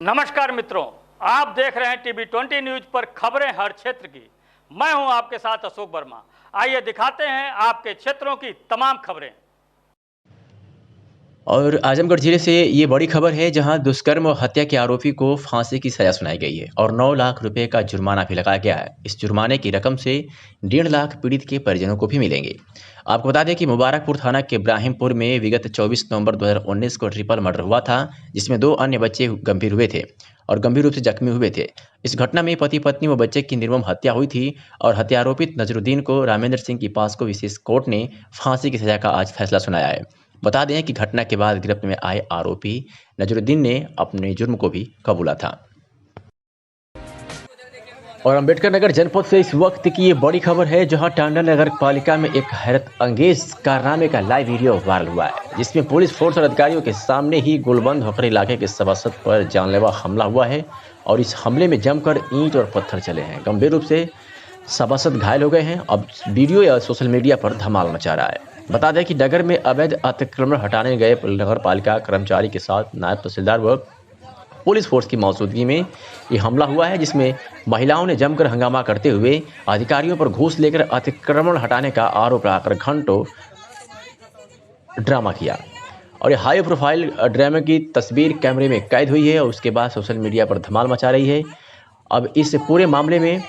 नमस्कार मित्रों, आप देख रहे हैं टीवी 20 न्यूज पर खबरें हर क्षेत्र की। मैं हूं आपके साथ अशोक वर्मा। आइए दिखाते हैं आपके क्षेत्रों की तमाम खबरें। और आजमगढ़ जिले से ये बड़ी खबर है, जहां दुष्कर्म और हत्या के आरोपी को फांसी की सजा सुनाई गई है और 9 लाख रुपए का जुर्माना भी लगाया गया है। इस जुर्माने की रकम से 1.5 लाख पीड़ित के परिजनों को भी मिलेंगे। आपको बता दें कि मुबारकपुर थाना के इब्राहिमपुर में विगत 24 नवंबर 2019 को ट्रिपल मर्डर हुआ था, जिसमें 2 अन्य बच्चे गंभीर हुए थे और गंभीर रूप से जख्मी हुए थे। इस घटना में पति पत्नी व बच्चे की निर्मम हत्या हुई थी और हत्यारोपित नजरुद्दीन को रामेंद्र सिंह की पास को विशेष कोर्ट ने फांसी की सजा का आज फैसला सुनाया है। बता दें कि घटना के बाद गिरफ्त में आए आरोपी नजरुद्दीन ने अपने जुर्म को भी कबूला था। और अंबेडकर नगर जनपद से इस वक्त की ये बड़ी खबर है, जहां टांडा नगर पालिका में एक हैरत अंगेज कारनामे का लाइव वीडियो वायरल हुआ है, जिसमें पुलिस फोर्स और अधिकारियों के सामने ही गोलबंद होकर इलाके के सभासद पर जानलेवा हमला हुआ है और इस हमले में जमकर ईंट और पत्थर चले हैं। गंभीर रूप से सभासद घायल हो गए हैं। अब वीडियो या सोशल मीडिया पर धमाल मचा रहा है। बता दें कि नगर में अवैध अतिक्रमण हटाने गए नगर पालिका कर्मचारी के साथ नायब तहसीलदार व पुलिस फोर्स की मौजूदगी में ये हमला हुआ है, जिसमें महिलाओं ने जमकर हंगामा करते हुए अधिकारियों पर घूस लेकर अतिक्रमण हटाने का आरोप लगाकर घंटों ड्रामा किया और ये हाई प्रोफाइल ड्रामे की तस्वीर कैमरे में कैद हुई है और उसके बाद सोशल मीडिया पर धमाल मचा रही है। अब इस पूरे मामले में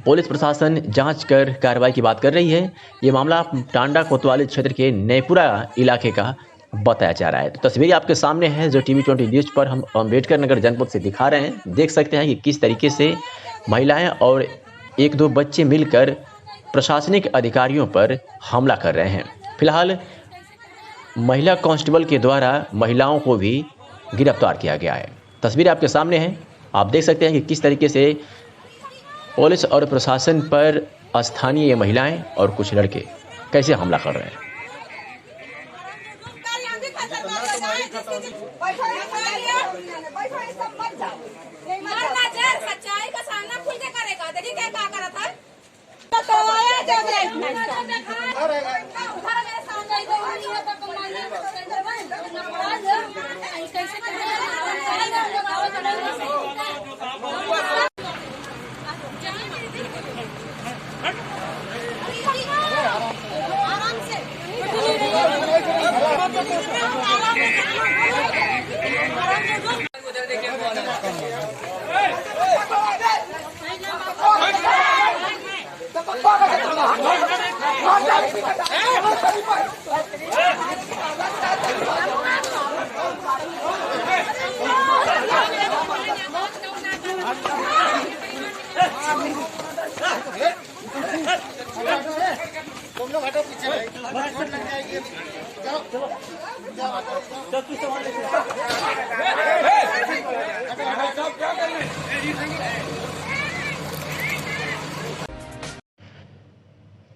पुलिस प्रशासन जांच कर कार्रवाई की बात कर रही है। ये मामला टांडा कोतवाली क्षेत्र के नैपुरा इलाके का बताया जा रहा है। तो तस्वीर आपके सामने है, जो टीवी 20 न्यूज पर हम अंबेडकर नगर जनपद से दिखा रहे हैं। देख सकते हैं कि किस तरीके से महिलाएं और 1-2 बच्चे मिलकर प्रशासनिक अधिकारियों पर हमला कर रहे हैं। फिलहाल महिला कांस्टेबल के द्वारा महिलाओं को भी गिरफ्तार किया गया है। तस्वीर आपके सामने है, आप देख सकते हैं कि किस तरीके से पुलिस और प्रशासन पर स्थानीय महिलाएं और कुछ लड़के कैसे हमला कर रहे हैं।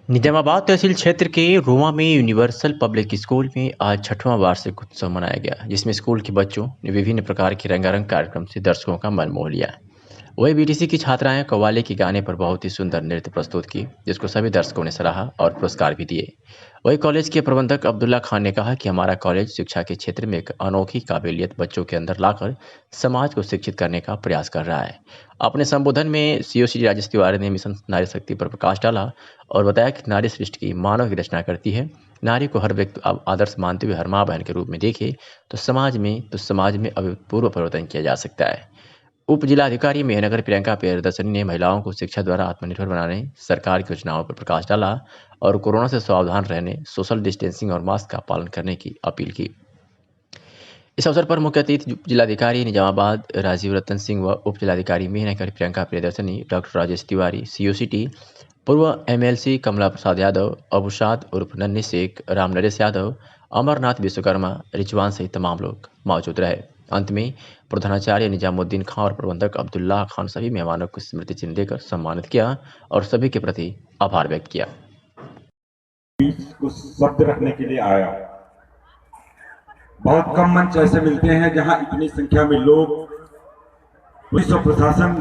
निजामाबाद तहसील क्षेत्र के रोमा में यूनिवर्सल पब्लिक स्कूल में आज 6वां वार्षिक उत्सव मनाया गया, जिसमें स्कूल के बच्चों ने विभिन्न प्रकार के रंगारंग कार्यक्रम से दर्शकों का मन मोह लिया। वही बीटीसी की छात्राएं कव्वाली के गाने पर बहुत ही सुंदर नृत्य प्रस्तुत की, जिसको सभी दर्शकों ने सराहा और पुरस्कार भी दिए। वही कॉलेज के प्रबंधक अब्दुल्ला खान ने कहा कि हमारा कॉलेज शिक्षा के क्षेत्र में एक अनोखी काबिलियत बच्चों के अंदर लाकर समाज को शिक्षित करने का प्रयास कर रहा है। अपने संबोधन में सीओसी राजेश तिवारी ने मिशन नारी शक्ति पर प्रकाश डाला और बताया कि नारी सृष्टि की मानव की रचना करती है। नारी को हर व्यक्ति आदर्श मानते हुए हर माँ बहन के रूप में देखे तो समाज में अभूतपूर्व परिवर्तन किया जा सकता है। उप जिलाधिकारी मेहनगर प्रियंका प्रियदर्शनी ने महिलाओं को शिक्षा द्वारा आत्मनिर्भर बनाने सरकार की योजनाओं पर प्रकाश डाला और कोरोना से सावधान रहने, सोशल डिस्टेंसिंग और मास्क का पालन करने की अपील की। इस अवसर पर मुख्य अतिथि जिलाधिकारी निजामाबाद राजीव रतन सिंह व उप जिलाधिकारी मेहनगर प्रियंका प्रियदर्शनी, डॉक्टर राजेश तिवारी, COCT, पूर्व MLC कमला प्रसाद यादव, अबुशाद उर्फ नन्ही शेख, राम नरेश यादव, अमरनाथ विश्वकर्मा, रिजवान सहित तमाम लोग मौजूद रहे। अंत में प्रधानाचार्य निजामुद्दीन खान और प्रबंधक अब्दुल्ला खान सभी मेहमानों को स्मृति चिन्ह देकर सम्मानित किया और सभी के प्रति आभार व्यक्त किया। कुछ शब्द रखने के लिए आया। बहुत कम मंच ऐसे मिलते हैं जहां इतनी संख्या में लोग पुलिस और प्रशासन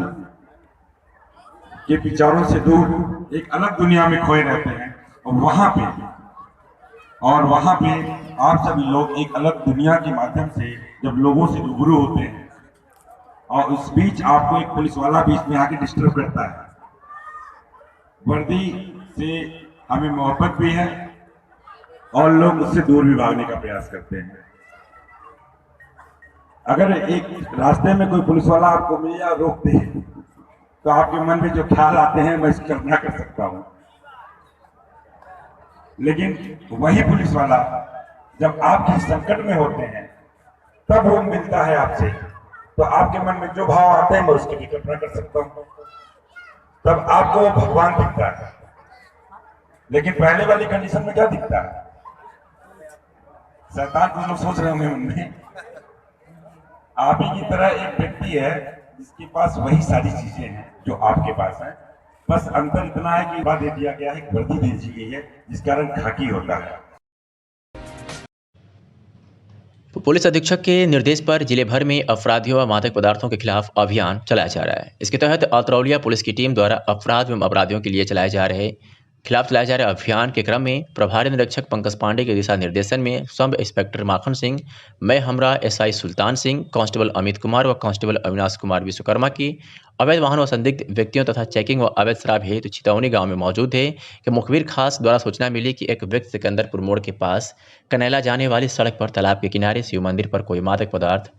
के विचारों से दूर एक अलग दुनिया में खोए रहते हैं और वहां पे आप सभी लोग एक अलग दुनिया के माध्यम से जब लोगों से रूबरू होते हैं और उस बीच आपको एक पुलिस वाला बीच में आके डिस्टर्ब करता है। वर्दी से हमें मोहब्बत भी है और लोग उससे दूर भी भागने का प्रयास करते हैं। अगर एक रास्ते में कोई पुलिस वाला आपको मिल या रोक दे तो आपके मन में जो ख्याल आते हैं मैं इसकी कल्पना कर सकता हूं, लेकिन वही पुलिस वाला जब आपके संकट में होते हैं तब वो मिलता है आपसे, तो आपके मन में जो भाव आते हैं मैं उसकी भी कल्पना कर सकता हूं। तब आपको वो भगवान दिखता है, लेकिन पहले वाली कंडीशन में क्या दिखता है? शैतान। कुछ लोग सोच रहे होंगे उनमें आप ही की तरह एक व्यक्ति है जिसके पास वही सारी चीजें हैं जो आपके पास है, बस अंतर इतना है कि दे दिया गया है, एक वर्दी दे दी गई है जिसका रंग खाकी होता है। पुलिस अधीक्षक के निर्देश पर जिले भर में अपराधियों व मादक पदार्थों के खिलाफ अभियान चलाया जा रहा है। इसके तहत अतरौलिया पुलिस की टीम द्वारा अपराध एवं अपराधियों के लिए चलाए जा रहे अभियान के क्रम में प्रभारी निरीक्षक पंकज पांडे के दिशा निर्देशन में सब इंस्पेक्टर माखन सिंह, मैं हमरा एसआई सुल्तान सिंह, कांस्टेबल अमित कुमार व कांस्टेबल अविनाश कुमार विश्वकर्मा की अवैध वाहन व संदिग्ध व्यक्तियों तथा चेकिंग व अवैध शराब हेतु चितौनी गांव में मौजूद थे कि मुखबिर खास द्वारा सूचना मिली कि एक व्यक्ति सिकंदरपुर मोड़ के पास कनैला जाने वाली सड़क पर तालाब के किनारे शिव मंदिर पर कोई मादक पदार्थ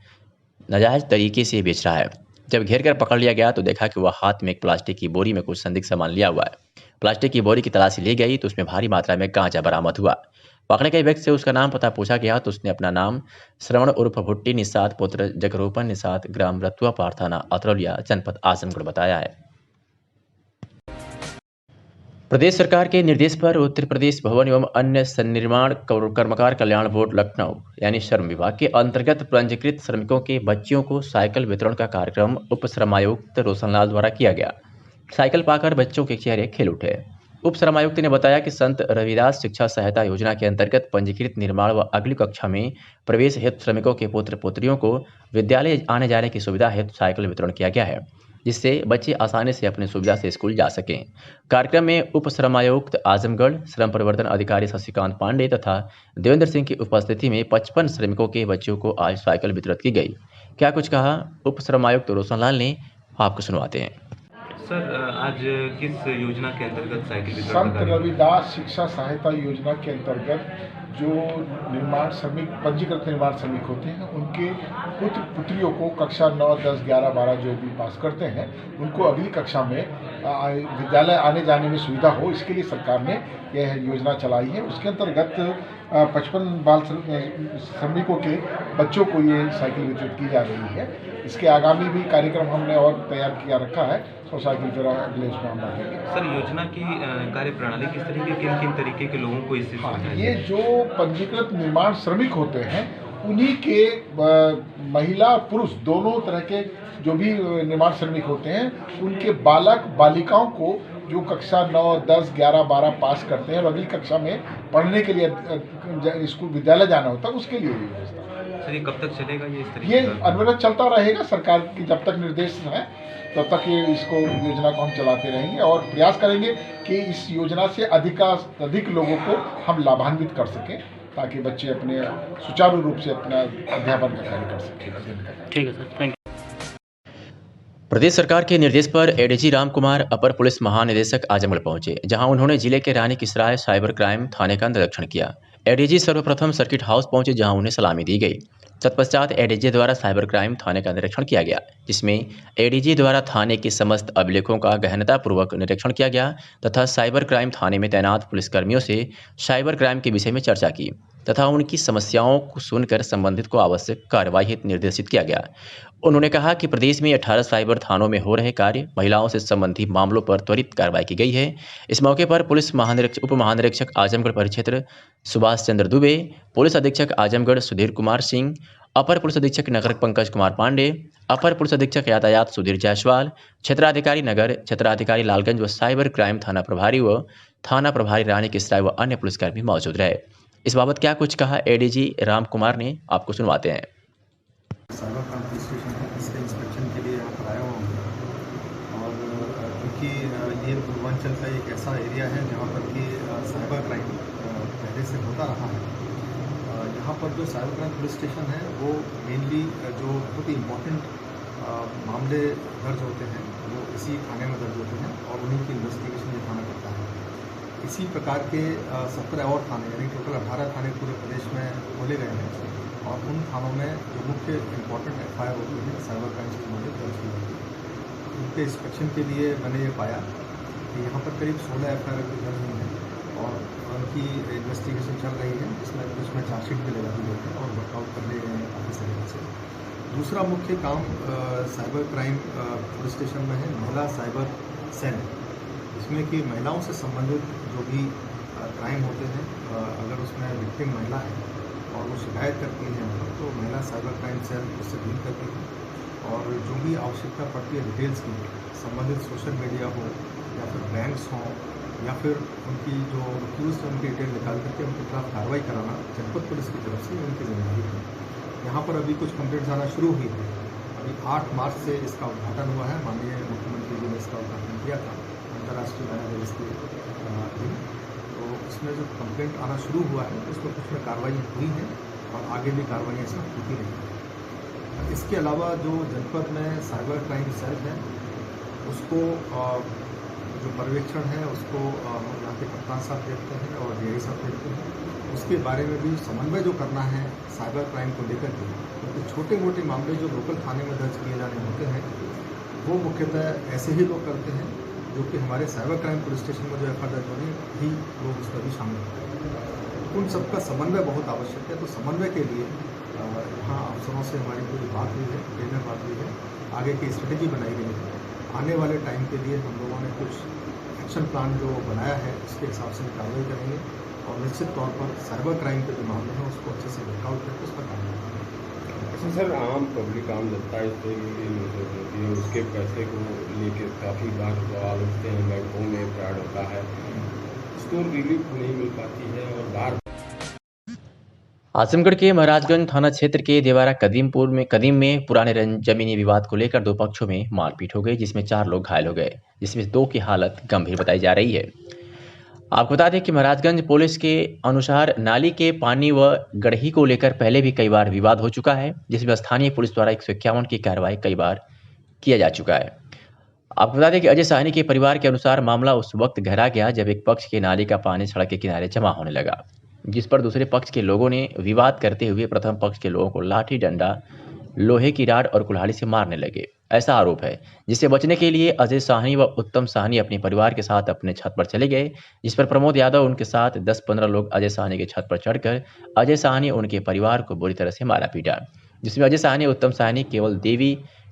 नाजायज तरीके से बेच रहा है। जब घेर कर पकड़ लिया गया तो देखा कि वह हाथ में एक प्लास्टिक की बोरी में कुछ संदिग्ध सामान लिया हुआ है। प्लास्टिक की बोरी की तलाशी ली गई तो उसमें भारी मात्रा में गांजा बरामद हुआ। पकड़े गए व्यक्ति से उसका नाम पता पूछा गया तो उसने अपना नाम श्रवण उर्फ भुट्टी निषाद पुत्र जगरूपन निषाद ग्राम रतुआ पार थाना अतरौलिया जनपद आजमगढ़ बताया है। प्रदेश सरकार के निर्देश पर उत्तर प्रदेश भवन एवं अन्य सन्निर्माण कर्मकार कल्याण बोर्ड लखनऊ यानी श्रम विभाग के अंतर्गत पंजीकृत श्रमिकों के बच्चियों को साइकिल वितरण का कार्यक्रम उप श्रमायुक्त रोशनलाल द्वारा किया गया। साइकिल पाकर बच्चों के चेहरे खिल उठे। उप श्रमायुक्त ने बताया कि संत रविदास शिक्षा सहायता योजना के अंतर्गत पंजीकृत निर्माण व अगली कक्षा में प्रवेश हेतु श्रमिकों के पुत्र पुत्रियों को विद्यालय आने जाने की सुविधा हेतु साइकिल वितरण किया गया है, जिससे बच्चे आसानी से अपनी सुविधा से स्कूल जा सकें। कार्यक्रम में उप श्रमायुक्त आजमगढ़, श्रम परिवर्तन अधिकारी शशिकांत पांडे तथा देवेंद्र सिंह की उपस्थिति में 55 श्रमिकों के बच्चों को आज साइकिल वितरित की गई। क्या कुछ कहा उप श्रमायुक्त रोशनलाल ने, आपको सुनवाते हैं। सर, आज किस योजना के अंतर्गत साइकिल वितरण? संत रविदास शिक्षा सहायता योजना के अंतर्गत जो निर्माण श्रमिक पंजीकृत निर्माण श्रमिक होते हैं उनके पुत्र पुत्रियों को कक्षा 9, 10, 11, 12 जो भी पास करते हैं उनको अगली कक्षा में विद्यालय आने जाने में सुविधा हो, इसके लिए सरकार ने यह योजना चलाई है। उसके अंतर्गत 55 बाल श्रमिकों के बच्चों को ये साइकिल वितरित की जा रही है। इसके आगामी भी कार्यक्रम हमने और तैयार किया रखा है, तो साइकिल फिर अगले उसमें हम बांटेंगे। सर, योजना की कार्य प्रणाली किस तरीके किन किन तरीके के लोगों को इससे ये जो पंजीकृत निर्माण श्रमिक होते हैं उन्हीं के महिला पुरुष दोनों तरह के जो भी निर्माण श्रमिक होते हैं उनके बालक बालिकाओं को जो कक्षा 9, 10, 11, 12 पास करते हैं और अगली कक्षा में पढ़ने के लिए स्कूल विद्यालय जाना होता है, उसके लिए भी व्यवस्था। सर, ये कब तक चलेगा? ये इस तरीके ये अनवरत चलता रहेगा। सरकार की जब तक निर्देश है तब तक ये इसको योजना को हम चलाते रहेंगे और प्रयास करेंगे कि इस योजना से अधिक लोगों को हम लाभान्वित कर सकें ताकि बच्चे अपने सुचारू रूप से अपना अध्यापन का कार्य कर सकें। ठीक है सर, थैंक यू। प्रदेश सरकार के निर्देश पर एडीजी राम कुमार अपर पुलिस महानिदेशक आजमगढ़ पहुंचे, जहां उन्होंने जिले के रानी किसराय साइबर क्राइम थाने का निरीक्षण किया। एडीजी सर्वप्रथम सर्किट हाउस पहुंचे, जहां उन्हें सलामी दी गई। तत्पश्चात एडीजी द्वारा साइबर क्राइम थाने का निरीक्षण किया गया, जिसमें एडीजी द्वारा थाने के समस्त अभिलेखों का गहनतापूर्वक निरीक्षण किया गया तथा साइबर क्राइम थाने में तैनात पुलिसकर्मियों से साइबर क्राइम के विषय में चर्चा की तथा उनकी समस्याओं को सुनकर संबंधित को आवश्यक कार्यवाही हेतु निर्देशित किया गया। उन्होंने कहा कि प्रदेश में 18 साइबर थानों में हो रहे कार्य महिलाओं से संबंधित मामलों पर त्वरित कार्रवाई की गई है। इस मौके पर पुलिस उप महानिरीक्षक आजमगढ़ परिक्षेत्र सुभाष चंद्र दुबे, पुलिस अधीक्षक आजमगढ़ सुधीर कुमार सिंह, अपर पुलिस अधीक्षक नगर पंकज कुमार पांडे, अपर पुलिस अधीक्षक यातायात सुधीर जायसवाल, क्षेत्राधिकारी नगर, क्षेत्राधिकारी लालगंज व साइबर क्राइम थाना प्रभारी रानी किसराय व अन्य पुलिसकर्मी मौजूद रहे। इस बाबत क्या कुछ कहा एडीजी राम कुमार ने, आपको सुनवाते हैं। साइबर क्राइम पुलिस स्टेशन है, इसके इंस्पेक्शन के लिए यहाँ पर आया हुआ हूँ और क्योंकि ये पूर्वांचल का एक ऐसा एरिया है जहाँ पर कि साइबर क्राइम पहले से होता रहा है। यहाँ पर जो साइबर क्राइम पुलिस स्टेशन है वो मेनली जो बहुत ही इम्पोर्टेंट मामले दर्ज होते हैं वो इसी थाने में दर्ज होते हैं और उन्हीं की इन्वेस्टिगेशन ये थाना करता है। इसी प्रकार के 17 और थाने यानी टोटल 18 थाने पूरे प्रदेश में खोले गए हैं और उन थानों में जो मुख्य इम्पोर्टेंट FIR होती है साइबर क्राइम से संबंधित दर्ज की होती है। उनके इंस्पेक्शन के लिए मैंने ये पाया कि यहाँ पर करीब 16 FIR दर्ज हुई हैं और उनकी इन्वेस्टिगेशन चल रही है, उसमें चार्जशीट भी लगा दी गई है और वर्कआउट कर लिए गए हैं काफ़ी सारे से। दूसरा मुख्य काम साइबर क्राइम पुलिस स्टेशन में है महिला साइबर सेल, इसमें कि महिलाओं से संबंधित जो भी क्राइम होते हैं अगर उसमें विक्टिम महिला है और वो शिकायत करती है तो महिला साइबर क्राइम सेल उससे डील करती है और जो भी आवश्यकता पड़ती है डिटेल्स की संबंधित सोशल मीडिया हो या फिर बैंक्स हों या फिर उनकी जो एक्यूज है उनकी डिटेल निकाल करके उनके खिलाफ कार्रवाई कराना जनपद पुलिस की तरफ से उनकी जिम्मेदारी है। यहाँ पर अभी कुछ कंप्लेंट्स आना शुरू हुई है। अभी 8 मार्च से इसका उद्घाटन हुआ है, माननीय मुख्यमंत्री जी ने इसका उद्घाटन किया था अंतर्राष्ट्रीय महिला दिवस के दिन। तो इसमें जो कंप्लेंट आना शुरू हुआ है उसमें कुछ में कार्रवाई हुई है और आगे भी कार्रवाई इसमें होती रहेगी। इसके अलावा जो जनपद में साइबर क्राइम सेल है उसको जो पर्यवेक्षण है उसको यहाँ के कप्तान साहब देखते हैं और DI साहब देखते हैं। उसके बारे में भी समन्वय जो करना है साइबर क्राइम को लेकर के, क्योंकि छोटे मोटे मामले जो लोकल थाने में दर्ज किए जाने होते हैं वो मुख्यतः ऐसे ही लोग करते हैं जो कि हमारे साइबर क्राइम पुलिस स्टेशन में जो FIR दर्ज होने ही लोग उसमें भी शामिल होते हैं। उन सबका समन्वय बहुत आवश्यक है। तो समन्वय के लिए यहाँ अफसरों से हमारी पूरी बात हुई है, ट्रेनर बात हुई है, आगे की स्ट्रेटेजी बनाई गई है। आने वाले टाइम के लिए हम लोगों ने कुछ एक्शन प्लान जो बनाया है उसके हिसाब से कार्रवाई करेंगे और निश्चित तौर पर साइबर क्राइम के जो मामले हैं उसको अच्छे से वर्कआउट करके उस पर कार्रवाई करेंगे। सर, आम पब्लिक आम जनता इस तरीके होती है, उसके पैसे को लेकर काफ़ी बार सवाल उठते हैं, बैंकों में फ्रॉड होता है, उसको रिलीफ नहीं मिल पाती है और बार आजमगढ़ के महाराजगंज थाना क्षेत्र के देवारा कदीम में पुराने जमीनी विवाद को लेकर दो पक्षों में मारपीट हो गई, जिसमें 4 लोग घायल हो गए, जिसमें 2 की हालत गंभीर बताई जा रही है। आपको बता दें कि महाराजगंज पुलिस के अनुसार नाली के पानी व गढ़ही को लेकर पहले भी कई बार विवाद हो चुका है, जिसमें स्थानीय पुलिस द्वारा 151 की कार्रवाई कई बार किया जा चुका है। आपको बता दें कि अजय साहनी के परिवार के अनुसार मामला उस वक्त गहरा गया जब एक पक्ष के नाली का पानी सड़क के किनारे जमा होने लगा, जिस पर दूसरे पक्ष के लोगों ने विवाद करते हुए प्रथम पक्ष के लोगों को लाठी डंडा, लोहे की राड और कुल्हाड़ी से मारने लगे। ऐसा आरोप है, जिससे बचने के लिए अजय साहनी व उत्तम साहनी अपने परिवार के साथ अपने छत पर चले गए, जिस पर प्रमोद यादव उनके साथ 10-15 लोग अजय साहनी के छत पर चढ़कर अजय साहनी उनके परिवार को बुरी तरह से मारा पीटा, जिसमें अजय साहनी, उत्तम साहनी,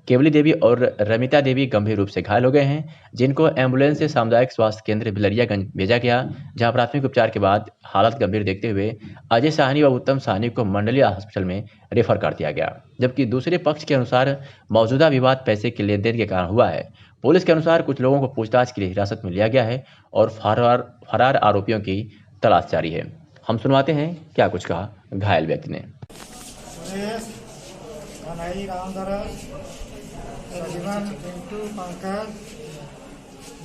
केवली देवी और रमिता देवी गंभीर रूप से घायल हो गए हैं, जिनको एम्बुलेंस से सामुदायिक स्वास्थ्य केंद्र बिलरियागंज भेजा गया, जहां प्राथमिक उपचार के बाद हालत गंभीर देखते हुए अजय साहनी व उत्तम साहनी को मंडलीय अस्पताल में रेफर कर दिया गया। जबकि दूसरे पक्ष के अनुसार मौजूदा विवाद पैसे के लेन देन के कारण हुआ है। पुलिस के अनुसार कुछ लोगों को पूछताछ के लिए हिरासत में लिया गया है और फरार आरोपियों की तलाश जारी है। हम सुनवाते हैं क्या कुछ कहा घायल व्यक्ति ने। सजीवन, पिंटू, पंकज,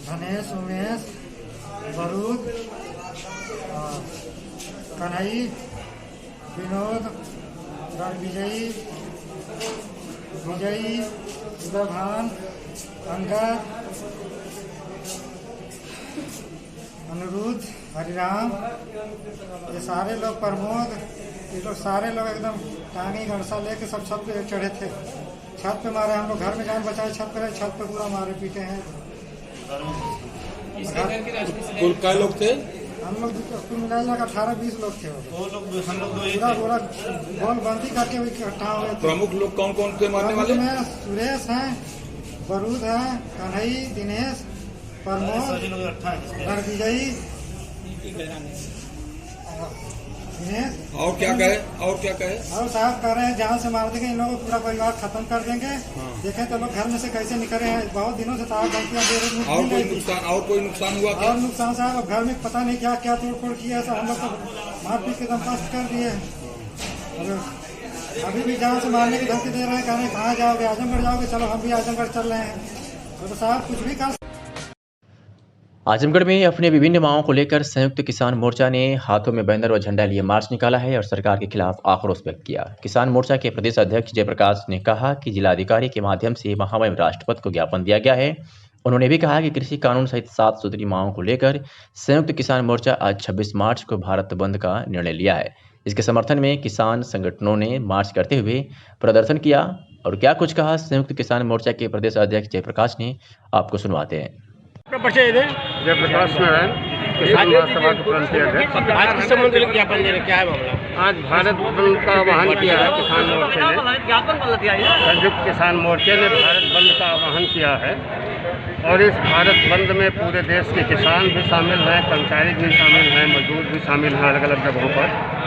धनेश, उमेश, बरूद, कन्हई, विनोद, रणविजयी, विजयी, सुधाभान, अंगद, अनिरुद्ध, हरिराम, ये सारे लोग, प्रमोद, ये लोग सारे लोग एकदम टांगी गड़सा लेके सब छत पे चढ़े थे। छत पे मारे, हम लोग घर में जान बचाए, छत पे पूरा मारे पीटे हैं। कुल क्या लोग थे? हम लोग कुल मिला 18-20 लोग थे। पूरा गोल बंदी करके इकट्ठा हुए थे। प्रमुख लोग कौन कौन थे मारने वाले? सुरेश है, बरूद है, कन्हई, दिनेश, प्रमोद, रणविजयी, और क्या कहे? और साहब कह रहे हैं जहाँ से मार देंगे इन लोगों को पूरा परिवार खत्म कर देंगे। देखें तो लोग घर में से कैसे निकले हैं, बहुत दिनों से तार धमकियां दे रहे हैं। और कोई नुकसान हुआ क्या? और नुकसान साहब घर में पता नहीं क्या क्या तोड़ फोड़ किया, सब हम लोग को मारपीट के दम पास कर दिए। अभी भी जहाँ से मारने की धमकी दे रहे हैं, कह रहे हैं कहाँ जाओगे, आजमगढ़ जाओगे, चलो हम भी आजमगढ़ चल रहे हैं। तो साहब कुछ भी कर। आजमगढ़ में अपने विभिन्न मांगों को लेकर संयुक्त किसान मोर्चा ने हाथों में बैनर व झंडा लिए मार्च निकाला है और सरकार के खिलाफ आक्रोश व्यक्त किया। किसान मोर्चा के प्रदेश अध्यक्ष जयप्रकाश ने कहा कि जिलाधिकारी के माध्यम से महामहिम राष्ट्रपति को ज्ञापन दिया गया है। उन्होंने भी कहा कि कृषि कानून सहित 7 सूत्री मांगों को लेकर संयुक्त किसान मोर्चा आज 26 मार्च को भारत बंद का निर्णय लिया है। इसके समर्थन में किसान संगठनों ने मार्च करते हुए प्रदर्शन किया और क्या कुछ कहा संयुक्त किसान मोर्चा के प्रदेश अध्यक्ष जयप्रकाश ने, आपको सुनवाते हैं। जयप्रकाश नारायण किसान महासभा के प्रांतीय अध्यक्ष। आज किस संबंध में ज्ञापन दे रहे, क्या है मामला? आज भारत बंद का आह्वान किया है किसान मोर्चे ने। संयुक्त किसान मोर्चे ने भारत बंद का आह्वान किया है और इस भारत बंद में पूरे देश के किसान भी शामिल हैं, कर्मचारी भी शामिल हैं, मजदूर भी शामिल हैं अलग अलग जगहों पर।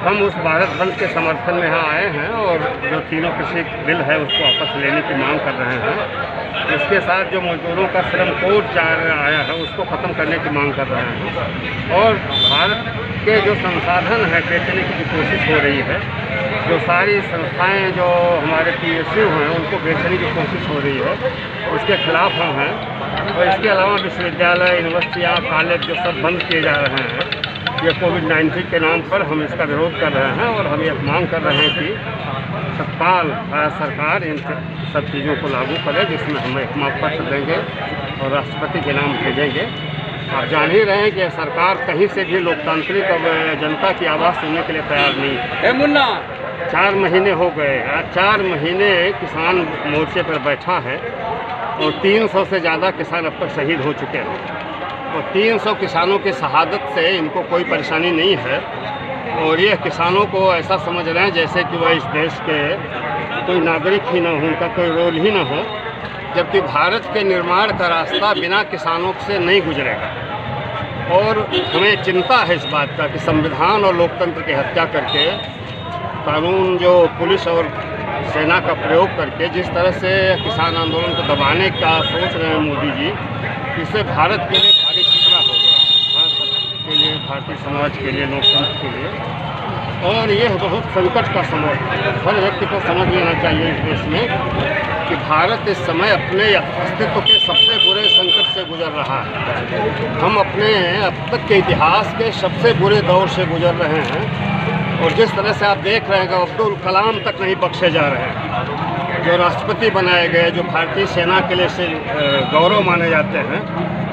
हम उस भारत बंद के समर्थन में यहाँ आए हैं और जो तीनों कृषि बिल है उसको वापस लेने की मांग कर रहे हैं। इसके साथ जो मजदूरों का श्रम कोड आया है उसको ख़त्म करने की मांग कर रहे हैं और भारत के जो संसाधन है बेचने की कोशिश हो रही है। जो सारी संस्थाएं जो हमारे PSU हैं उनको बेचने की कोशिश हो रही है, उसके खिलाफ हम हैं। और इसके अलावा विश्वविद्यालय, यूनिवर्सिटियाँ, कॉलेज जो सब बंद किए जा रहे हैं, ये कोविड-19 के नाम पर हम इसका विरोध कर रहे हैं और हम ये मांग कर रहे हैं कि तत्काल सरकार इन सब चीज़ों को लागू करे, जिसमें हम एक मांग पत्र देंगे और राष्ट्रपति के नाम भेजेंगे। आप जान ही रहे हैं कि सरकार कहीं से भी लोकतांत्रिक जनता की आवाज़ सुनने के लिए तैयार नहीं है। 4 महीने हो गए, आज 4 महीने किसान मोर्चे पर बैठा है और 300 से ज़्यादा किसान अब तक शहीद हो चुके हैं और 300 किसानों की शहादत से इनको कोई परेशानी नहीं है और ये किसानों को ऐसा समझ रहे हैं जैसे कि वह इस देश के कोई नागरिक ही ना हो, उनका कोई रोल ही ना हो, जबकि भारत के निर्माण का रास्ता बिना किसानों से नहीं गुजरेगा। और हमें चिंता है इस बात का कि संविधान और लोकतंत्र की हत्या करके, कानून जो पुलिस और सेना का प्रयोग करके जिस तरह से किसान आंदोलन को दबाने का सोच रहे हैं मोदी जी, इससे भारत के लिए भारी खतरा हो गया, भारत के लिए, भारतीय समाज के लिए, लोकतंत्र के लिए। और यह बहुत संकट का समय है। हर व्यक्ति को समझ लेना चाहिए इस देश में कि भारत इस समय अपने अस्तित्व के सबसे बुरे संकट से गुजर रहा है। हम अपने अब तक के इतिहास के सबसे बुरे दौर से गुजर रहे हैं और जिस तरह से आप देख रहे हैं कि अब्दुल कलाम तक नहीं बख्शे जा रहे हैं, जो राष्ट्रपति बनाए गए, जो भारतीय सेना के लिए से गौरव माने जाते हैं,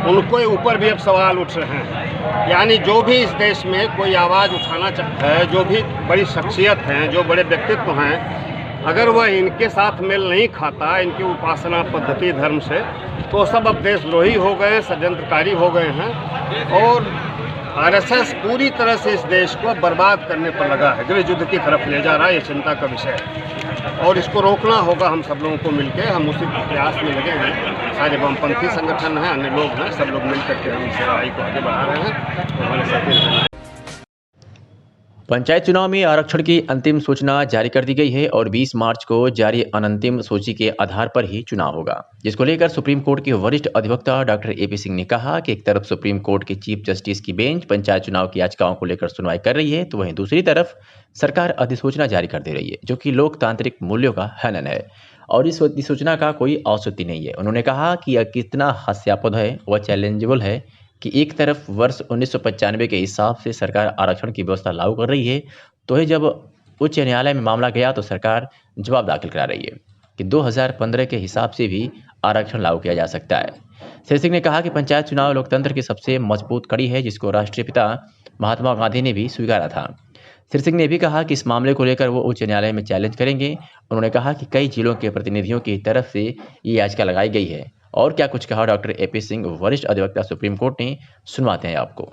उनको ऊपर भी अब सवाल उठ रहे हैं। यानी जो भी इस देश में कोई आवाज़ उठाना चाहता है, जो भी बड़ी शख्सियत हैं, जो बड़े व्यक्तित्व हैं, अगर वह इनके साथ मेल नहीं खाता, इनकी उपासना पद्धति धर्म से, तो सब अब देशद्रोही हो गए, षड्यंत्रकारी हो गए हैं और RSS पूरी तरह से इस देश को बर्बाद करने पर लगा है, गृह युद्ध की तरफ ले जा रहा है। ये चिंता का विषय है और इसको रोकना होगा हम सब लोगों को मिलकर। हम उसी प्रयास में लगे हैं, सारे वामपंथी संगठन हैं, अन्य लोग हैं, सब लोग मिल करके हम इस लड़ाई को आगे बढ़ा रहे हैं तो हमारे साथी। पंचायत चुनाव में आरक्षण की अंतिम सूचना जारी कर दी गई है और 20 मार्च को जारी अनंतिम सूची के आधार पर ही चुनाव होगा, जिसको लेकर सुप्रीम कोर्ट के वरिष्ठ अधिवक्ता डॉक्टर AP सिंह ने कहा कि एक तरफ सुप्रीम कोर्ट के चीफ जस्टिस की बेंच पंचायत चुनाव की याचिकाओं को लेकर सुनवाई कर रही है, तो वहीं दूसरी तरफ सरकार अधिसूचना जारी कर दे रही है, जो कि लोकतांत्रिक मूल्यों का हनन है और इस अधिसूचना का कोई औचित्य नहीं है। उन्होंने कहा कि यह कितना हास्यास्पद है व चैलेंजेबल है कि एक तरफ वर्ष 1995 के हिसाब से सरकार आरक्षण की व्यवस्था लागू कर रही है, तो ही जब उच्च न्यायालय में मामला गया तो सरकार जवाब दाखिल करा रही है कि 2015 के हिसाब से भी आरक्षण लागू किया जा सकता है। श्री सिंह ने कहा कि पंचायत चुनाव लोकतंत्र की सबसे मजबूत कड़ी है, जिसको राष्ट्रीय पिता महात्मा गांधी ने भी स्वीकारा था। श्री सिंह ने भी कहा कि इस मामले को लेकर वो उच्च न्यायालय में चैलेंज करेंगे। उन्होंने कहा कि कई जिलों के प्रतिनिधियों की तरफ से ये याचिका लगाई गई है। और क्या कुछ कहा डॉक्टर AP सिंह, वरिष्ठ अधिवक्ता सुप्रीम कोर्ट ने, सुनवाते हैं आपको।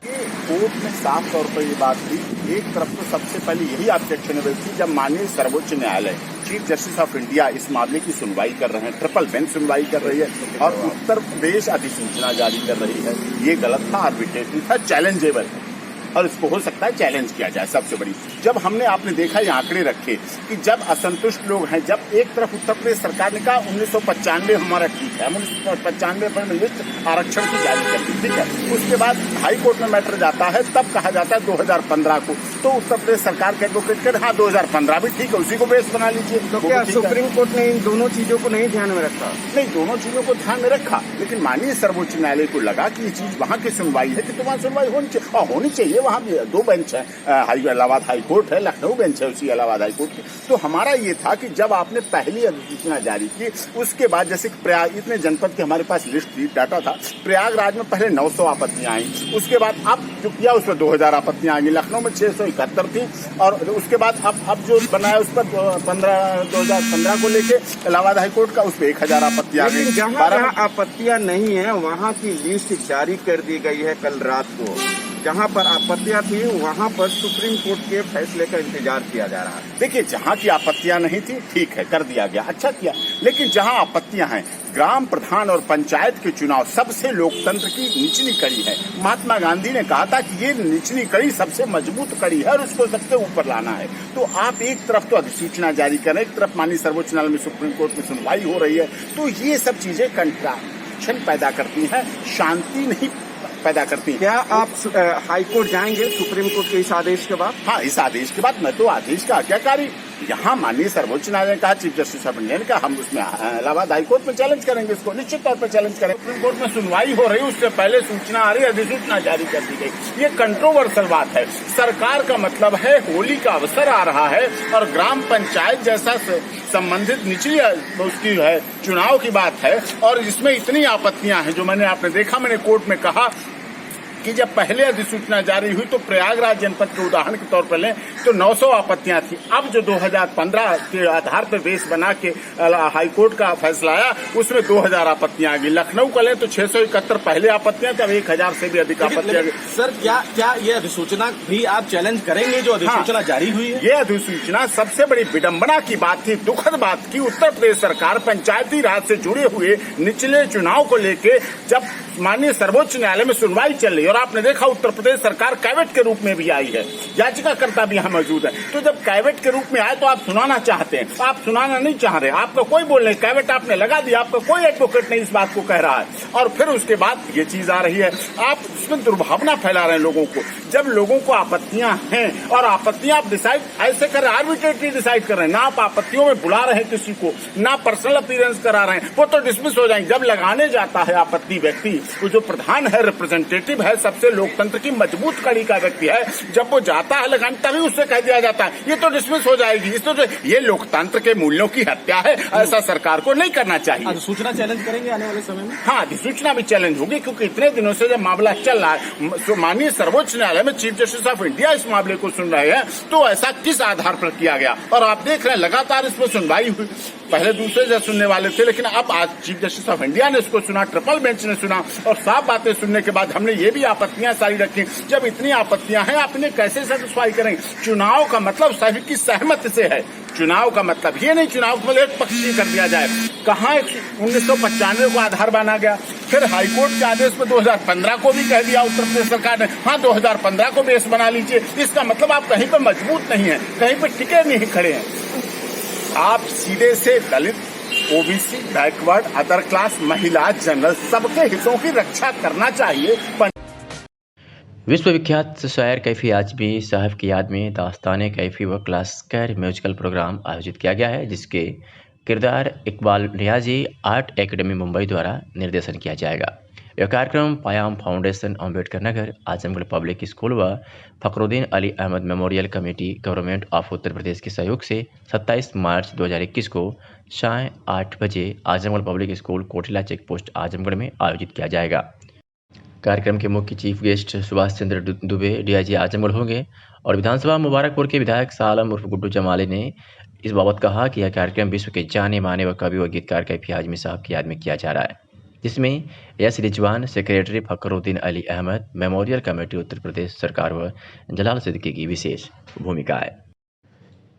कोर्ट में साफ तौर पर ये बात हुई, एक तरफ तो सबसे पहले यही ऑब्जेक्शनेबल थी जब माननीय सर्वोच्च न्यायालय चीफ जस्टिस ऑफ इंडिया इस मामले की सुनवाई कर रहे हैं, ट्रिपल बेंच सुनवाई कर रही है और उत्तर प्रदेश अधिसूचना जारी कर रही है। ये गलत था, आर्बिट्रेटरी था, चैलेंजेबल है। और इसको हो सकता है चैलेंज किया जाए। सबसे बड़ी जब हमने आपने देखा ये आंकड़े रखे कि जब असंतुष्ट लोग हैं, जब एक तरफ उत्तर प्रदेश सरकार ने कहा 1995 हमारा ठीक है, हम 1995 पर लिस्ट आरक्षण की जारी कर दी, ठीक है, उसके बाद हाई कोर्ट में मैटर जाता है, तब कहा जाता है 2015 को, तो उत्तर प्रदेश सरकार के एडवोकेट कहते हाँ 2015 भी ठीक है, उसी को बेस बना लीजिए। तो क्या सुप्रीम कोर्ट ने इन दोनों चीजों को नहीं ध्यान में रखा? नहीं, दोनों चीजों को ध्यान में रखा, लेकिन माननीय सर्वोच्च न्यायालय को लगा कि ये चीज वहाँ की सुनवाई है कि तुम्हारी सुनवाई होनी चाहिए। वहाँ भी 2 बेंच है, इलाहाबाद हाई कोर्ट है, लखनऊ बेंच है उसी इलाहाबाद हाई कोर्ट की। तो हमारा ये था कि जब आपने पहली अधिसूचना जारी की, उसके बाद जैसे प्रयाग इतने जनपद के हमारे पास लिस्ट थी, डाटा था, प्रयागराज में पहले 900 आपत्तियां आई, उसके बाद अब जो किया उसमें 2000 आपत्तियां आई, लखनऊ में 671 थी, और उसके बाद अब जो बनाया उस पर 2015 को लेके इलाहाबाद हाई कोर्ट का उस पर 1000 आपत्तियां आ गई। जहाँ आपत्तियां नहीं है वहाँ की लिस्ट जारी कर दी गई है कल रात को। जहाँ पर आपत्तियां थी वहाँ पर सुप्रीम कोर्ट के फैसले का इंतजार किया जा रहा है। देखिए, जहाँ की आपत्तियां नहीं थी ठीक है, कर दिया गया, अच्छा किया, लेकिन जहाँ आपत्तियां हैं, ग्राम प्रधान और पंचायत के चुनाव सबसे लोकतंत्र की निचली कड़ी है। महात्मा गांधी ने कहा था कि ये निचली कड़ी सबसे मजबूत कड़ी है और उसको सबसे ऊपर लाना है। तो आप एक तरफ तो अधिसूचना जारी करें, एक तरफ माननीय सर्वोच्च न्यायालय में सुप्रीम कोर्ट में सुनवाई हो रही है, तो ये सब चीजें कंट्राडिक्शन पैदा करती हैं, शांति नहीं पैदा करती हैं। क्या आप हाईकोर्ट जाएंगे सुप्रीम कोर्ट के इस आदेश के बाद? हाँ, इस आदेश के बाद मैं तो आदेश का आज्ञाकारी, यहाँ माननीय सर्वोच्च न्यायालय ने कहा, चीफ जस्टिस ऑफ इंडिया ने कहा, हम उसमें इलाहाबाद हाईकोर्ट में चैलेंज करेंगे, इसको निश्चित तौर पर चैलेंज करेंगे। सुप्रीम कोर्ट में सुनवाई हो रही, उससे पहले सूचना आ रही, अधिसूचना जारी कर दी गई। ये कंट्रोवर्शियल बात है। सरकार का मतलब है होली का अवसर आ रहा है और ग्राम पंचायत जैसा संबंधित निचली उसकी है चुनाव की बात है, और इसमें इतनी आपत्तियां हैं जो आपने देखा, मैंने कोर्ट में कहा कि जब पहले अधिसूचना जारी हुई तो प्रयागराज जनपद के उदाहरण के तौर पर लें तो 900 आपत्तियां थी। अब जो 2015 के आधार पर बेस बना के हाईकोर्ट का फैसला आया उसमें 2000 आपत्तियां आ गई। लखनऊ का लें तो 671 पहले आपत्तियां थी, अब 1000 से भी अधिक आपत्तियां। सर, क्या ये अधिसूचना भी आप चैलेंज करेंगे जो अधिसूचना जारी हुई है? ये अधिसूचना सबसे बड़ी विडंबना की बात थी, दुखद बात की। उत्तर प्रदेश सरकार पंचायती राज से जुड़े हुए निचले चुनाव को लेके जब माननीय सर्वोच्च न्यायालय में सुनवाई चल रही, और आपने देखा उत्तर प्रदेश सरकार कैवेट के रूप में भी आई है, याचिकाकर्ता भी यहाँ मौजूद है, तो जब कैवेट के रूप में आए तो आप सुनाना चाहते हैं, आप सुनाना नहीं चाह रहे, आपका कोई बोल नहीं, कैवेट आपने लगा दिया, आपका कोई एडवोकेट नहीं इस बात को कह रहा है, और फिर उसके बाद ये चीज आ रही है, आप उसमें दुर्भावना फैला रहे हैं लोगों को। जब लोगों को आपत्तियां हैं और आपत्तियां आप डिसाइड ऐसे कर रहे हैं, आर्बिट्रेटली डिसाइड कर रहे हैं, ना आप आपत्तियों में बुला रहे हैं किसी को, ना पर्सनल अपीयरेंस करा रहे हैं, वो तो डिसमिस हो जाएंगे। जब लगाने जाता है आपत्ति व्यक्ति, वो जो प्रधान है, रिप्रेजेंटेटिव है, सबसे लोकतंत्र की मजबूत कड़ी का व्यक्ति है, जब वो जाता है लगाने तभी उससे कह दिया जाता है ये तो डिसमिस हो जाएगी। इस तो ये लोकतंत्र के मूल्यों की हत्या है, ऐसा सरकार को नहीं करना चाहिए। अधिसूचना चैलेंज करेंगे आने वाले समय में? हाँ, अधिसूचना भी चैलेंज होगी, क्योंकि इतने दिनों से जब मामला चल रहा है, माननीय सर्वोच्च न्यायालय में चीफ जस्टिस ऑफ इंडिया इस मामले को सुन रहे हैं, तो ऐसा किस आधार पर किया गया? और आप देख रहे हैं लगातार इस पर सुनवाई हुई, पहले दूसरे से सुनने वाले थे, लेकिन अब आज चीफ जस्टिस ऑफ इंडिया ने इसको सुना, ट्रिपल बेंच ने सुना, और साफ बातें सुनने के बाद हमने ये भी आपत्तियां सारी रखी। जब इतनी आपत्तियां हैं, आप इन्हें कैसे सेटिस्फाई करेंगे? चुनाव का मतलब सभी की सहमति से है, चुनाव का मतलब ये नहीं चुनाव को एक पक्षीय कर दिया जाए। कहाँ 1995 को आधार माना गया, फिर हाईकोर्ट के आदेश में 2015 को भी कह दिया उत्तर प्रदेश सरकार ने, हाँ 2015 को बेस बना लीजिए। इसका मतलब आप कहीं पर मजबूत नहीं है, कहीं पर टिके नहीं खड़े हैं। आप सीधे से दलित, ओबीसी, बैकवर्ड, अदर क्लास, महिला, जनरल, सबके हितों की रक्षा करना चाहिए। विश्वविख्यात शायर कैफी आजमी साहब की याद में दास्तान कैफी व क्लासिकल म्यूजिकल प्रोग्राम आयोजित किया गया है, जिसके किरदार इकबाल रियाजी आर्ट एकेडमी मुंबई द्वारा निर्देशन किया जाएगा। यह कार्यक्रम Payam foundation, Ambedkar Nagar, Azamgarh public school व Fakhruddin Ali Ahmed memorial committee, government of Uttar Pradesh के सहयोग से 27 मार्च 2021 को शाम 8 बजे Azamgarh public school, Kotila check post, Azamgarh में आयोजित किया जाएगा। कार्यक्रम के मुख्य chief guest Subhash Chandra Dubey DIG Azamgarh होंगे, और विधानसभा मुबारकपुर के विधायक सालम उर्फ गुड्डू जमाली ने इस बाबत कहा कि यह कार्यक्रम विश्व के जाने माने व कवि व गीतकार कैफी आजमी साहब की याद में किया जा रहा है, जिसमें S Rizwan, secretary Fakhruddin Ali Ahmed, memorial committee Uttar Pradesh सरकार व जलाल सिद्दीकी की विशेष भूमिका है।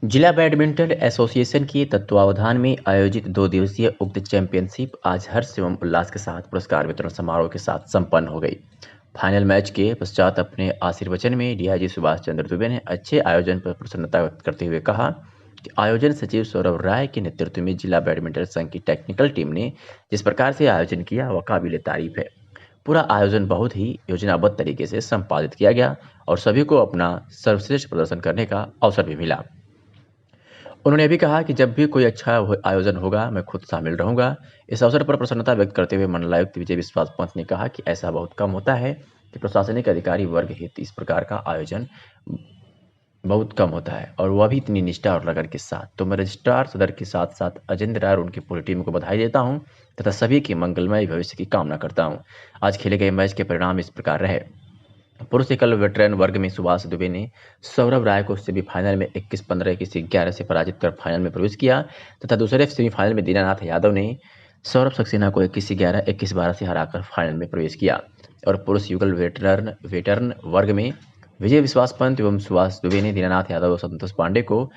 जिला बैडमिंटन एसोसिएशन के तत्वावधान में आयोजित 2 दिवसीय उक्त चैंपियनशिप आज हर्ष एवं उल्लास के साथ पुरस्कार वितरण समारोह के साथ संपन्न हो गई। फाइनल मैच के पश्चात अपने आशीर्वचन में डीआईजी सुभाष चंद्र दुबे ने अच्छे आयोजन पर प्रसन्नता व्यक्त करते हुए कहा कि आयोजन सचिव सौरभ राय के नेतृत्व में जिला बैडमिंटन संघ की टेक्निकल टीम ने जिस प्रकार से आयोजन किया वह काबिल तारीफ है। पूरा आयोजन बहुत ही योजनाबद्ध तरीके से संपादित किया गया और सभी को अपना सर्वश्रेष्ठ प्रदर्शन करने का अवसर भी मिला। उन्होंने भी कहा कि जब भी कोई अच्छा आयोजन होगा मैं खुद शामिल रहूंगा। इस अवसर पर प्रसन्नता व्यक्त करते हुए मंडलायुक्त विजय विश्वास पंत ने कहा कि ऐसा बहुत कम होता है कि प्रशासनिक अधिकारी वर्ग हित इस प्रकार का आयोजन बहुत कम होता है और वह भी इतनी निष्ठा और लगन के साथ। तो मैं रजिस्ट्रार सदर के साथ साथ अजेंद्र राय और उनकी पूरी टीम को बधाई देता हूं तथा सभी के मंगलमय भविष्य की कामना करता हूं। आज खेले गए मैच के परिणाम इस प्रकार रहे। पुरुष एकल वेटरन वर्ग में सुभाष दुबे ने सौरभ राय को सेमीफाइनल में 21-15, 21-11 से पराजित कर फाइनल में प्रवेश किया तथा दूसरे सेमीफाइनल में दीनानाथ यादव ने सौरभ सक्सेना को 21-11, 21-12 से हराकर फाइनल में प्रवेश किया। और पुरुष युगल वेटरन वर्ग में विजय विश्वास पंत एवं सुभाष दुबे ने दीनानाथ यादव और संतोष पांडे को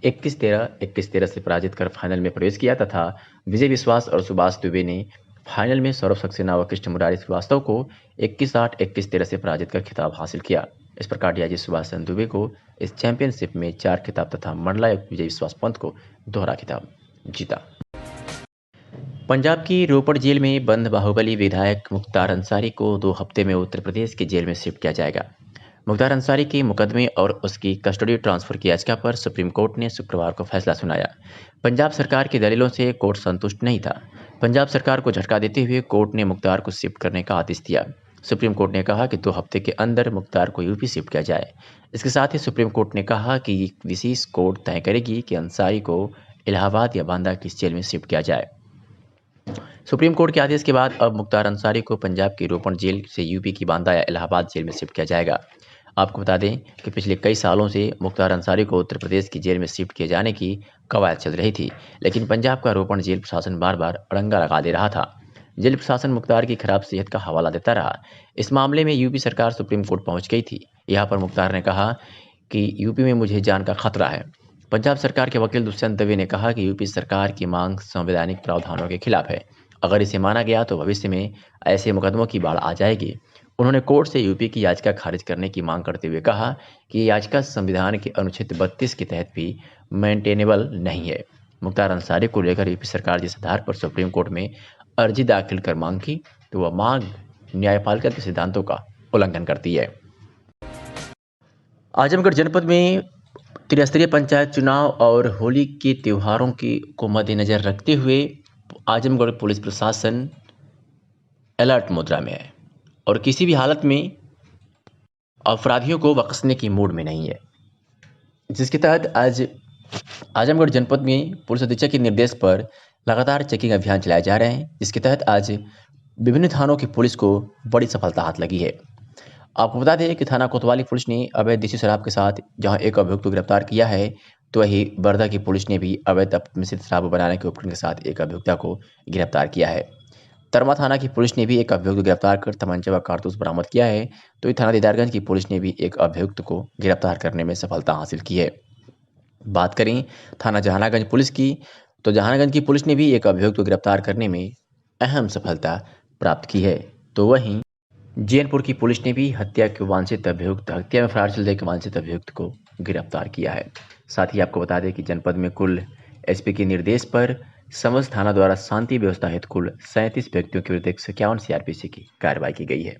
21-13, 21-13 से पराजित कर फाइनल में प्रवेश किया तथा विजय विश्वास और सुभाष दुबे ने फाइनल में सौरभ सक्सेना व कृष्ण मुरारी श्रीवास्तव को 21-8, 21-13 से पराजित कर खिताब हासिल किया। इस प्रकार डीआईजी सुभाष चंद्र दुबे को इस चैंपियनशिप में 4 खिताब तथा मंडलायुक्त विजय विश्वास पंत को दोहरा खिताब जीता। पंजाब की रोपड़ जेल में बंद बाहुबली विधायक मुख्तार अंसारी को 2 हफ्ते में उत्तर प्रदेश की जेल में शिफ्ट किया जाएगा। मुख्तार अंसारी के मुकदमे और उसकी कस्टडी ट्रांसफर की याचिका पर सुप्रीम कोर्ट ने शुक्रवार को फैसला सुनाया। पंजाब सरकार की दलीलों से कोर्ट संतुष्ट नहीं था। पंजाब सरकार को झटका देते हुए कोर्ट ने मुख्तार को शिफ्ट करने का आदेश दिया। सुप्रीम कोर्ट ने कहा कि 2 हफ्ते के अंदर मुख्तार को यूपी शिफ्ट किया जाए। इसके साथ ही सुप्रीम कोर्ट ने कहा कि विशेष कोर्ट तय करेगी कि अंसारी को इलाहाबाद या बांदा की जेल में शिफ्ट किया जाए। सुप्रीम कोर्ट के आदेश के बाद अब मुख्तार अंसारी को पंजाब की रोपड़ जेल से यूपी की बांदा या इलाहाबाद जेल में शिफ्ट किया जाएगा। आपको बता दें कि पिछले कई सालों से मुख्तार अंसारी को उत्तर प्रदेश की जेल में शिफ्ट किए जाने की कवायद चल रही थी, लेकिन पंजाब का रोपड़ जेल प्रशासन बार बार अड़ंगा लगा दे रहा था। जेल प्रशासन मुख्तार की खराब सेहत का हवाला देता रहा। इस मामले में यूपी सरकार सुप्रीम कोर्ट पहुंच गई थी। यहाँ पर मुख्तार ने कहा कि यूपी में मुझे जान का खतरा है। पंजाब सरकार के वकील दुष्यंत दवे ने कहा कि यूपी सरकार की मांग संवैधानिक प्रावधानों के खिलाफ है। अगर इसे माना गया तो भविष्य में ऐसे मुकदमों की बाढ़ आ जाएगी। उन्होंने कोर्ट से यूपी की याचिका खारिज करने की मांग करते हुए कहा कि ये याचिका संविधान के अनुच्छेद 32 के तहत भी मेंटेनेबल नहीं है। मुख्तार अंसारी को लेकर यूपी सरकार जिस आधार पर सुप्रीम कोर्ट में अर्जी दाखिल कर मांग की तो वह मांग न्यायपालिका के सिद्धांतों का उल्लंघन करती है। आजमगढ़ जनपद में त्रिस्तरीय पंचायत चुनाव और होली के त्योहारों को मद्देनजर रखते हुए आजमगढ़ पुलिस प्रशासन अलर्ट मुद्रा में है और किसी भी हालत में अपराधियों को बख्शने की मूड में नहीं है, जिसके तहत आज आजमगढ़ जनपद में पुलिस अधीक्षक के निर्देश पर लगातार चेकिंग अभियान चलाए जा रहे हैं, जिसके तहत आज विभिन्न थानों की पुलिस को बड़ी सफलता हाथ लगी है। आपको बता दें कि थाना कोतवाली पुलिस ने अवैध देसी शराब के साथ जहां एक अभियुक्त को गिरफ्तार किया है, तो वही बरदा की पुलिस ने भी अवैध मिश्रित शराब बनाने के उपकरण के साथ एक अभियुक्ता को गिरफ्तार किया है। तरमा थाना की पुलिस ने भी एक अभियुक्त को गिरफ्तार कर तमंचा व कारतूस बरामद किया है। तो थाना दीदारगंज की पुलिस ने भी एक अभियुक्त को गिरफ्तार करने में सफलता हासिल की है। बात करें थाना जहानागंज पुलिस की, तो जहानागंज की पुलिस ने भी एक अभियुक्त को गिरफ्तार करने में अहम सफलता प्राप्त की है। तो वहीं जैनपुर की पुलिस ने भी हत्या में फरार चल के वांछित अभियुक्त को गिरफ्तार किया है। साथ ही आपको बता दें कि जनपद में कुल एसपी के निर्देश पर समस्त थाना द्वारा शांति व्यवस्था हेतु कुल 37 व्यक्तियों के विरुद्ध 151 सीआरपीसी की कार्रवाई की गई है।